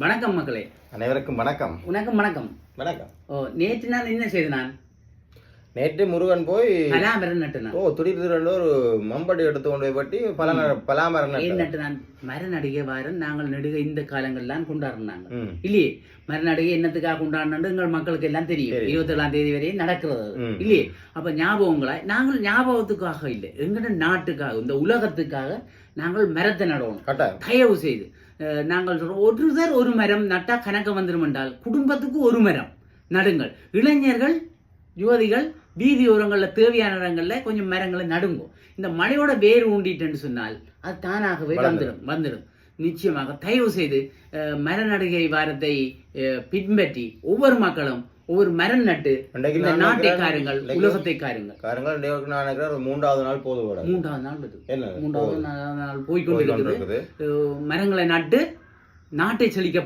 வணக்கம் மக்களே, அனைவருக்கும் வணக்கம். உனக்கும் வணக்கம். வணக்கம். நேற்று நான் என்ன செய்தேன்? நேற்று முருகன் போய் பலாமரம் நட்டுனான். திடீர் ஒரு மம்படி எடுத்து கொண்டு போய் பட்டி பலாமரம் நட்டுனான். மரநடிகை வாரம் நாங்கள் நடுக இந்த காலங்கள்லாம் கொண்டாடுறாங்க இல்லையே. மரநடிகை என்னத்துக்காக கொண்டாடுறது எங்கள் மக்களுக்கு எல்லாம் தெரியும். 27ஆம் தேதி வரையும் நடக்கிறது இல்லையே. அப்ப ஞாபகங்களா நாங்கள் ஞாபகத்துக்காக இல்லை, எங்கட நாட்டுக்காக, இந்த உலகத்துக்காக நாங்கள் மரத்தை நடணும். தயவு செய்து நாங்கள் சொல்றோம், ஒருத்தர் ஒரு மரம் நட்டா கணக்கு வந்துடும் என்றால் குடும்பத்துக்கு ஒரு மரம் நடுங்கள். இளைஞர்கள் யுவதிகள் வீதி ஓரங்கள்ல தேவையான இடங்கள்ல கொஞ்சம் மரங்களை நடுங்கும். இந்த மழையோட வேர் ஊண்டிட்டுன்னு சொன்னால் அது தானாகவே வந்துடும். நிச்சயமாக தயவு செய்து மர நடுகை வாரத்தை பின்பற்றி ஒவ்வொரு மக்களும் ஒவ்வொரு மரம் நட்டு நாட்டை காருங்கள், உலகத்தை காருங்கள். மூன்றாவது நாள் போய்கொண்டிருக்கிறது. மரங்களை நட்டு நாட்டை செழிக்க